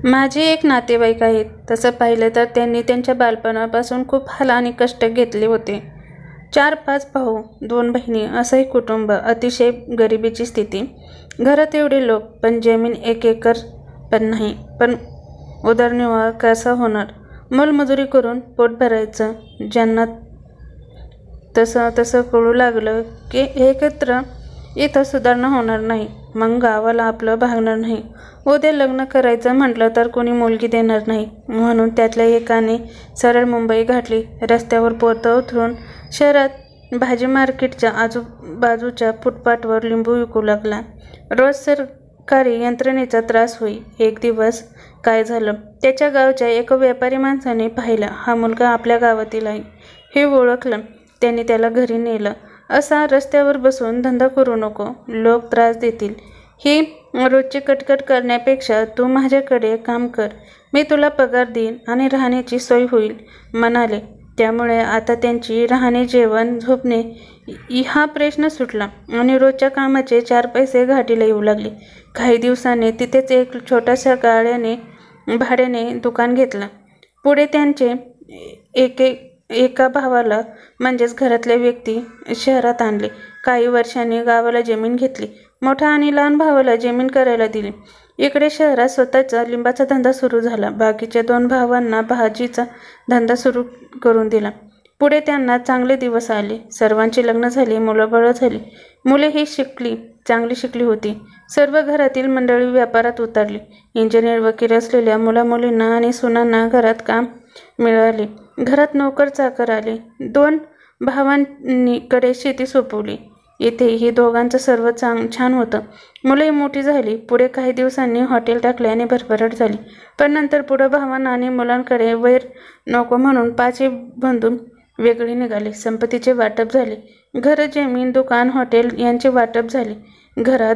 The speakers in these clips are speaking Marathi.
माझे एक नातेवाईक आहेत. तसं पाहिलं तर त्यांनी त्यांच्या बालपणापासून खूप हाल आणि कष्ट घेतले होते. 4-5 भाऊ, 2 बहिणी असंही कुटुंब. अतिशय गरिबीची स्थिती. घरात एवढे लोक, पण जमीन 1 एकर पण नाही. पण उदरनिर्वाह कसा होणार? मोलमजुरी करून पोट भरायचं. ज्यांना तसं कळू लागलं की एकत्र इथं सुधारणा होणार नाही, मग गावाला आपलं भागणार नाही. उद्या लग्न करायचं म्हटलं तर कोणी मुलगी देणार नाही. म्हणून त्यातल्या एकाने सरळ मुंबई गाठली. रस्त्यावर पोतं उतरून शहरात भाजी मार्केटच्या आजूबाजूच्या फुटपाथवर लिंबू विकू लागला. रोज सरकारी यंत्रणेचा त्रास होई. एक दिवस काय झालं, त्याच्या गावच्या एका व्यापारी माणसाने पाहिलं, हा मुलगा आपल्या गावातील आहे. हे ओळखलं. त्यांनी त्याला घरी नेलं. असा रस्त्यावर बसून धंदा करू नको, लोक त्रास देतील. ही रोजची कटकट करण्यापेक्षा तू माझ्याकडे काम कर, मी तुला पगार देईन आणि राहण्याची सोय होईल म्हणाले. त्यामुळे आता त्यांची राहणे, जेवण, झोपणे हा प्रश्न सुटला आणि रोजच्या कामाचे 4 पैसे घाटीला येऊ लागले. काही दिवसांनी तिथेच एक छोट्याशा भाड्याने दुकान घेतलं. पुढे त्यांचे एका भावाला म्हणजेच घरातल्या व्यक्ती शहरात आणले. काही वर्षांनी गावाला जमीन घेतली. मोठ्या आणि लहान भावाला जमीन करायला दिली. इकडे शहरात स्वतःचा लिंबाचा धंदा सुरू झाला. बाकीच्या 2 भावांना भाजीचा धंदा सुरू करून दिला. पुढे त्यांना चांगले दिवस आले. सर्वांची लग्न झाली, मुलंबाळं झाली. मुले ही चांगली शिकली होती. सर्व घरातील मंडळी व्यापारात उतरली. इंजिनियर, वकील असलेल्या मुलामुलींना आणि सुनांना घरात काम मिळाले. घरात नोकर चाकर आले. 2 भावांकडे शेती सोपवली. इथेही दोघांचं सर्व छान होतं. मुलंही मोठी झाली. पुढे काही दिवसांनी हॉटेल टाकले आणि भरभराट झाली. पण नंतर पुढे भावांना आणि मुलांकडे वैर नको म्हणून 5 बंधू वेगळे निघाले. संपत्तीचे वाटप झाले. घर, जमीन, दुकान, हॉटेल यांचे वाटप झाले. घरात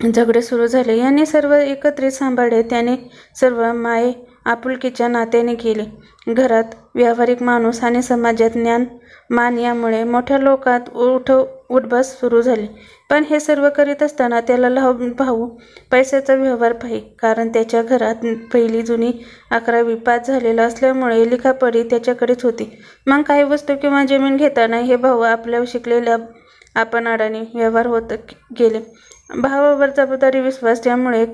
झगडे सुरू झाले. यांनी सर्व एकत्रित सांभाळले. त्याने सर्व माये आपुलकीच्या नात्याने केले. घरात व्यावहारिक माणूस आणि समाजात ज्ञान मान यामुळे मोठ्या लोकात उठबस सुरू झाली. पण हे सर्व करीत असताना त्याला लहान भाऊ पैशाचा व्यवहार पाही. कारण त्याच्या घरात पहिली जुनी 11वी पास झालेला असल्यामुळे लिखापढी त्याच्याकडेच होती. मग काही वस्तू किंवा जमीन घेताना हे भाऊ आपल्या शिकलेल्या आपण अडाणी व्यवहार होत गेले. भावावर जबाबदारी, विश्वास यामुळे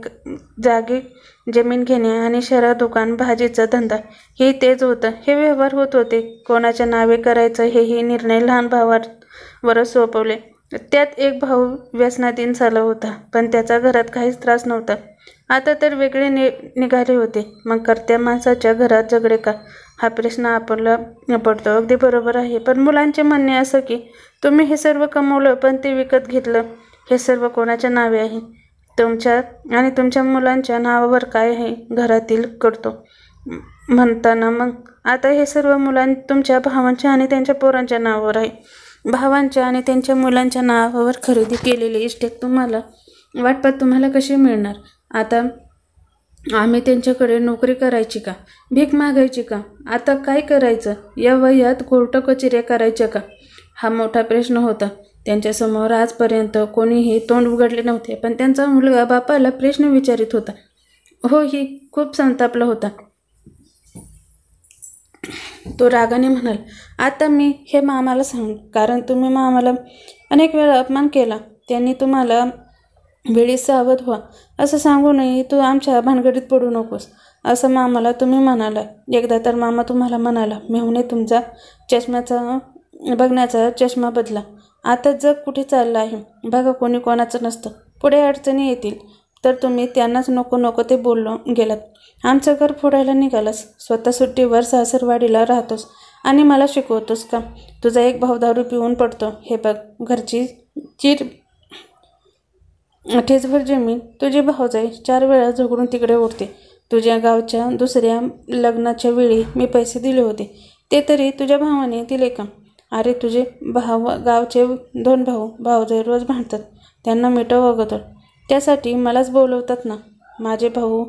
जागी जमीन घेणे आणि शहरात दुकान, भाजीचा धंदा हे तेच होतं. हे व्यवहार होत होते. कोणाच्या नावे करायचं हेही निर्णय लहान भावावरच सोपवले. त्यात एक भाऊ व्यसनाधीन झाला होता, पण त्याचा घरात काहीच त्रास नव्हता. आता तर वेगळे निघाले होते. मग कर्त्या माणसाच्या घरात झगडे का, हा प्रश्न आपल्याला पडतो. अगदी बरोबर आहे. पण मुलांचे म्हणणे असं की तुम्ही हे सर्व कमवलं पण ते विकत घेतलं. हे सर्व कोणाच्या नावे आहे? तुमच्या आणि तुमच्या मुलांच्या नावावर काय आहे? घरातील करतो म्हणताना मग आता हे सर्व तुमच्या भावांच्या आणि त्यांच्या पोरांच्या नावावर आहे. भावांच्या आणि त्यांच्या मुलांच्या नावावर खरेदी केलेले इस्टेट तुम्हाला वाटपात तुम्हाला कशी मिळणार? आता आम्ही त्यांच्याकडे नोकरी करायची का? भीक मागायची का? आता काय करायचं? या वयात कोर्ट कचेऱ्या करायच्या का? हा मोठा प्रश्न होता त्यांच्यासमोर. आजपर्यंत कोणीही तोंड उघडले नव्हते. पण त्यांचा मुलगा बापाला प्रश्न विचारित होता. हो, ही खूप संतापला होता. तो रागाने म्हणाल, आता मी हे मामाला सांग, कारण तुम्ही मामाला अनेक वेळा अपमान केला. त्यांनी तुम्हाला वेळी सावध व्हा असं सांगूनही तू आमच्या भानगडीत पडू नकोस असं मामाला तुम्ही म्हणाला. एकदा तर मामा तुम्हाला म्हणाला, मेहुणे तुमचा बघण्याचा चष्मा बदला. आता जग कुठे चाललं आहे बघा. कोणी कोणाचं नसतं. पुढे अडचणी येतील तर तुम्ही त्यांनाच नको ते बोललो गेलात. आमचं घर फोडायला निघालास. स्वतः सुट्टीवर सासरवाडीला राहतोस आणि मला शिकवतोस का? तुझा एक भाऊ दारू पिऊन पडतो. हे बघ, घरची ठेचभर जमीन तुझी भाऊजाई 4 वेळा झगडून तिकडे उठते. तुझ्या गावच्या दुसऱ्या लग्नाच्या वेळी मी पैसे दिले होते, ते तरी तुझ्या भावाने दिले का? अरे तुझे गावचे 2 भाऊजाई रोज भांडतात. त्यांना मिटव अगोदर. त्यासाठी मलाच बोलवतात ना. माझे भाऊ,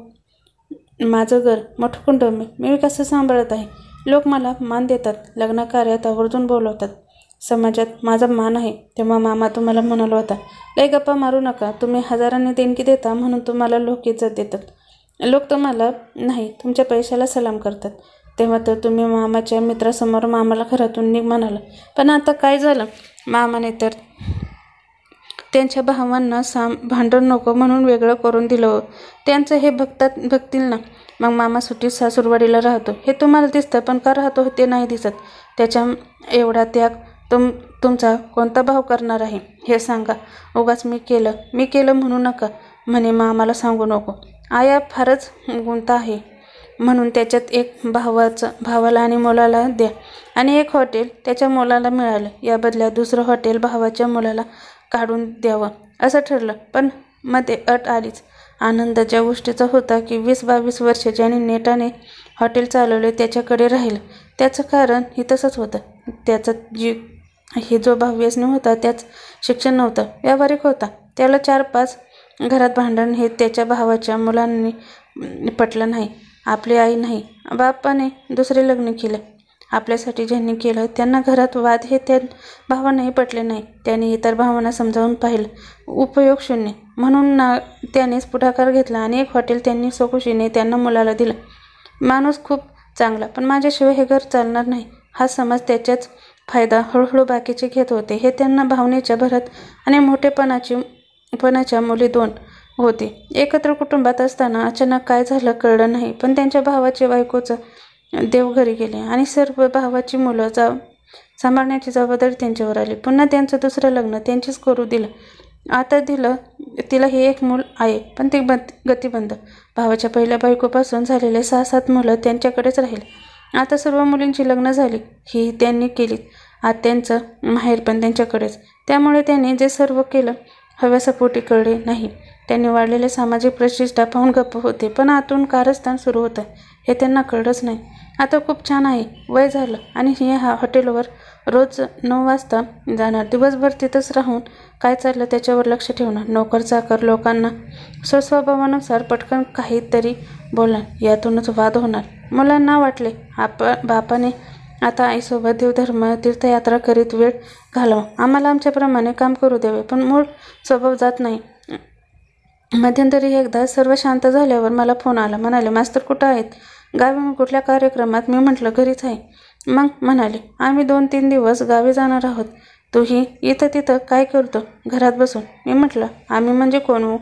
माझं घर, मोठं कुटुंब मी कसं सांभाळत आहे. लोक मला मान देतात. लग्न कार्यात आवर्जून बोलवतात. समाजात माझा मान आहे. तेव्हा मामा तुम्हाला म्हणाला होता, लय गप्पा मारू नका. तुम्ही हजारांनी देणगी देता म्हणून तुम्हाला लोक इज्जत देतात. लोक तुम्हाला नाही तुमच्या पैशाला सलाम करतात. तेव्हा तर तुम्ही मामाच्या मित्रासमोर मामाला घरातून निघ म्हणाला. पण आता काय झालं? मामाने तर त्यांच्या भावांना भांडण नको म्हणून वेगळं करून दिलं हो. त्यांचं हे बघतील ना. मग मामा सुट्टीत सासूरवाडीला राहतो हे तुम्हाला दिसतं, पण का राहतो ते नाही दिसत. त्याच्या एवढा त्याग तुमचा कोणता भाव करणार आहे हे सांगा. उगाच मी केलं म्हणू नका म्हणे मामाला सांगू नको. आया फारच गुंता आहे म्हणून त्याच्यात एक भावाला आणि मुलाला द्या आणि एक हॉटेल त्याच्या मुलाला मिळालं. या बदल्यात दुसरं हॉटेल भावाच्या मुलाला काढून द्यावं असं ठरलं. पण मध्ये अट आलीच. आनंदाच्या गोष्टीचा होता की 20-22 वर्ष ज्याने नेटाने हॉटेल चालवले त्याच्याकडे राहिलं. त्याचं कारण ही तसंच होतं. त्याचा हे जो भाव व्यसनी होता त्याच शिक्षण नव्हतं, व्यावहारिक होता. त्याला 4-5 घरात भांडण हे त्याच्या भावाच्या मुलांनी पटलं नाही. आपली आई नाही, बापाने दुसरे लग्न केलं. आपल्यासाठी ज्यांनी केलं त्यांना घरात वाद हे त्या भावांनाही पटले नाही. त्याने इतर भावांना समजावून पाहिलं, उपयोग शून्य. म्हणून त्यानेच पुढाकार घेतला आणि एक हॉटेल त्यांनी स्वखुशीने त्यांना मुलाला दिलं. माणूस खूप चांगला, पण माझ्याशिवाय हे घर चालणार नाही हा समज त्याच्याच फायदा हळूहळू बाकीचे घेत होते. हे त्यांना भावनेच्या भरात आणि मोठेपणाच्या मुली 2 होते. एकत्र कुटुंबात असताना अचानक काय झालं कळलं नाही. पण त्यांच्या भावाचे बायकोचं देवघरी गेले आणि सर्व भावाची मुलं सांभाळण्याची जबाबदारी त्यांच्यावर आली. पुन्हा त्यांचं दुसरं लग्न त्यांचीच करू दिलं. आता तिला हे एक मूल आहे, पण ती गतिबंद. भावाच्या पहिल्या बायकोपासून झालेले 6-7 मुलं त्यांच्याकडेच राहील. आता सर्व मुलींची लग्न झाली ही त्यांनी केली. आत्यांचं माहेर पण त्यांच्याकडेच. त्यामुळे त्यांनी जे सर्व केलं हव्यासापोटी कळले नाही. त्यांनी वाढलेले सामाजिक प्रतिष्ठा पाहून गप्प होते, पण आतून कारस्थान सुरू होतं हे त्यांना कळलंच नाही. आता खूप छान आहे, वय झालं आणि हे हॉटेलवर रोज 9 वाजता जाणार. दिवसभर तिथंच राहून काय चाललं त्याच्यावर लक्ष ठेवणार. नोकर चाकर लोकांना स्वस्वभावानुसार पटकन काहीतरी बोलणार. यातूनच वाद होणार. मुलांना वाटले बापाने आता आईसोबत देवधर्म तीर्थयात्रा करीत वेळ घालवा, आम्हाला आमच्याप्रमाणे काम करू द्यावे. पण मूळ स्वभाव जात नाही. मध्यंतरी एकदा सर्व शांत झाल्यावर मला फोन आला. म्हणाले, मास्तर कुठं आहेत? गावी. कुठल्या कार्यक्रमात? मी म्हटलं घरीच आहे. मग म्हणाले, आम्ही 2-3 दिवस गावी जाणार आहोत. तूही इथं तिथं काय करतो घरात बसून? मी म्हटलं, आम्ही म्हणजे कोण हो?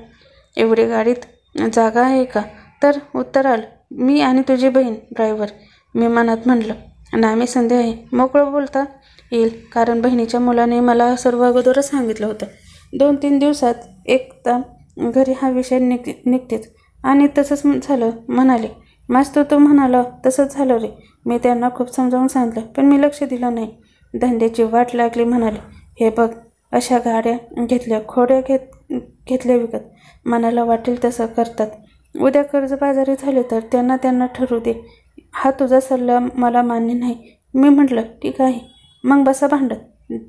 एवढी गाडीत जागा आहे का? तर उत्तर आलं, मी आणि तुझी बहीण ड्रायव्हर. मी मनात म्हटलं, नामी संधी आहे, मोकळं बोलता येईल. कारण बहिणीच्या मुलाने मला सर्व अगोदरच सांगितलं होतं. 2-3 दिवसात एकदा घरी हा विषय निघतेच. आणि तसंच झालं. म्हणाले, मास्तर तू म्हणाला तसंच झालं रे. मी त्यांना खूप समजावून सांगितलं, पण मी लक्ष दिलं नाही. धंद्याची वाट लागली. म्हणाले, हे बघ, अशा गाड्या घेतल्या, खोड्या घेतल्या विकत. मनाला वाटेल तसं करतात. उद्या कर्जबाजारी झाले तर त्यांना ठरवू दे. हा तुझा सल्ला मला मान्य नाही. मी म्हटलं, ठीक आहे, मग बसा भांडत.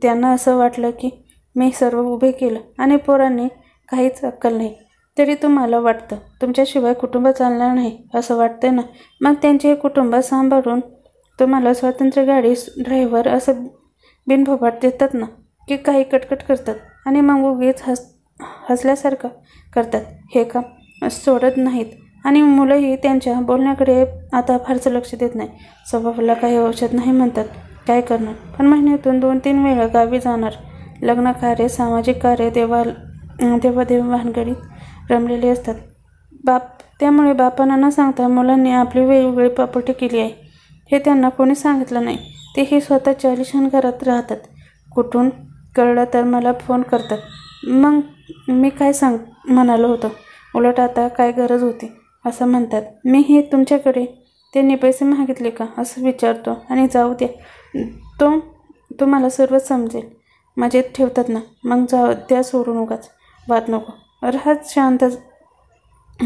त्यांना असं वाटलं की मी सर्व उभे केलं आणि पोरांनी काहीच अक्कल नाही. तरी तुम्हाला वाटतं तुमच्याशिवाय कुटुंब चालणार नाही असं वाटतं ना. मग त्यांचे कुटुंब सांभाळून तुम्हाला स्वातंत्र्य गाडी ड्रायव्हर असं बिनभोबाट देतात ना, की काही कटकट करतात आणि मग उगीच हसल्यासारखं करतात. हे काम सोडत नाहीत. आणि मुलंही त्यांच्या बोलण्याकडे आता फारसं लक्ष देत नाही. स्वभावाला काही औषध नाही म्हणतात. काय करणार? पण महिन्यातून 2-3 वेळा गावी जाणार. लग्नकार्य, सामाजिक कार्य, देवादेव भानगडीत रमलेले असतात. त्यामुळे बापांना न सांगता मुलांनी आपली वेगवेगळी प्रॉपर्टी केली आहे हे त्यांना कोणी सांगितलं नाही. तेही स्वतःच्या आलिशान घरात राहतात. कुठून कळलं तर मला फोन करतात. मग मी काय म्हणालो होतो. उलट आता काय गरज होती असं म्हणतात. मी हे तुमच्याकडे त्यांनी पैसे मागितले का असं विचारतो आणि जाऊ द्या, तुम्हाला सर्वच समजेल. मजेत ठेवतात ना, मग जाऊ द्या सोडून. उगाच वाद नको.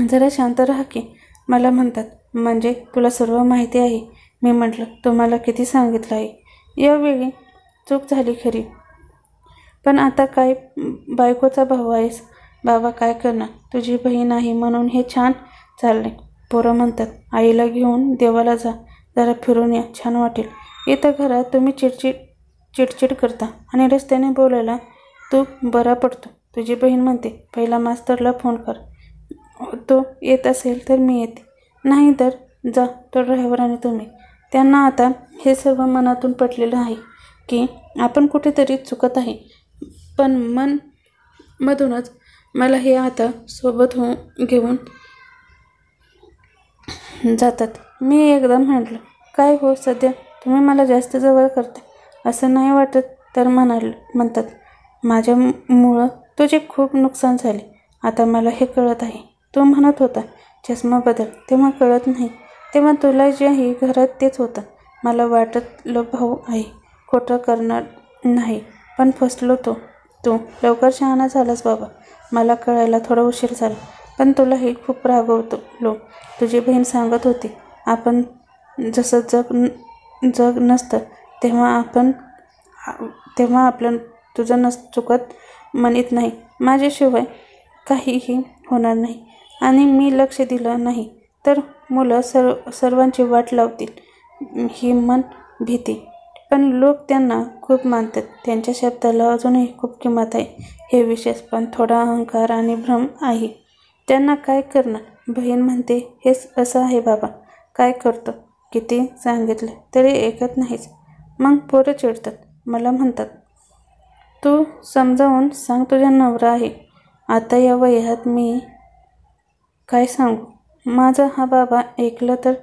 जरा शांत राहा की. मला म्हणतात, म्हणजे तुला सर्व माहिती आहे? मी म्हटलं, तुम्हाला किती सांगितलं आहे. यावेळी चूक झाली खरी, पण आता काय, बायकोचा भाऊ आहेस. बाबा काय करणार, तुझी बहीण आहे म्हणून हे छान चाललंय. पोरं म्हणतात, आईला घेऊन देवाला जा, जरा फिरून या, छान वाटेल. इथं घरात तुम्ही चिडचिड करता आणि रस्त्याने बोलायला तू बरा पडतो. तुझी बहीण म्हणते, पहिला मास्तरला फोन कर. तो येत असेल तर मी येते, नाही तर जा तो ड्रायव्हर आणि तुम्ही. त्यांना आता हे सर्व मनातून पटलेलं आहे की आपण कुठेतरी चुकत आहे, पण मधूनच मला हे आता सोबत घेऊन जातात. मी एकदम म्हटलं, काय हो सध्या तुम्ही मला जास्त जवळ करता असं नाही वाटत? तर म्हणतात, माझ्यामुळं तुझे खूप नुकसान झाले. आता मला हे कळत आहे. तू म्हणत होता चष्मा बदल, तेव्हा कळत नाही, तेव्हा तुला जेही घरात तेच होतं. मला वाटलं भाऊ आहे, खोटं करणार नाही, पण फसलो तू लवकर शहाणा झालास बाबा. मला कळायला थोडा उशीर झाला, पण तुलाही खूप रागवलो. तुझी बहीण सांगत होती, आपण जसं जग नसतं तेव्हा आपलं तुझं चुकत म्हणत नाही. माझ्याशिवाय काहीही होणार नाही आणि मी लक्ष दिलं नाही तर मुलं सर्वांची वाट लावतील ही भीती. पण लोक त्यांना खूप मानतात, त्यांच्या शब्दाला अजूनही खूप किंमत आहे. हे विशेष, पण थोडा अहंकार आणि भ्रम आहे. त्यांना काय करणार? बहीण म्हणते हेच असं आहे बाबा, काय करतो? किती सांगितलं तरी ऐकत नाहीच. मग पोरं चिडतात, मला म्हणतात, तू समजावून सांग, तुझा नवरा आहे. आता या वयात मी काय सांगू? माझं हा बाबा ऐकलं तर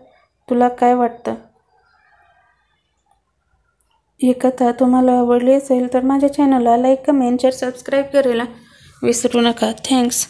तुला काय वाटतं? ही कथा तुम्हाला आवडली असेल तर माझ्या चॅनलला लाईक, कमेंट, शेअर, सबस्क्राईब करायला विसरू नका. थँक्स.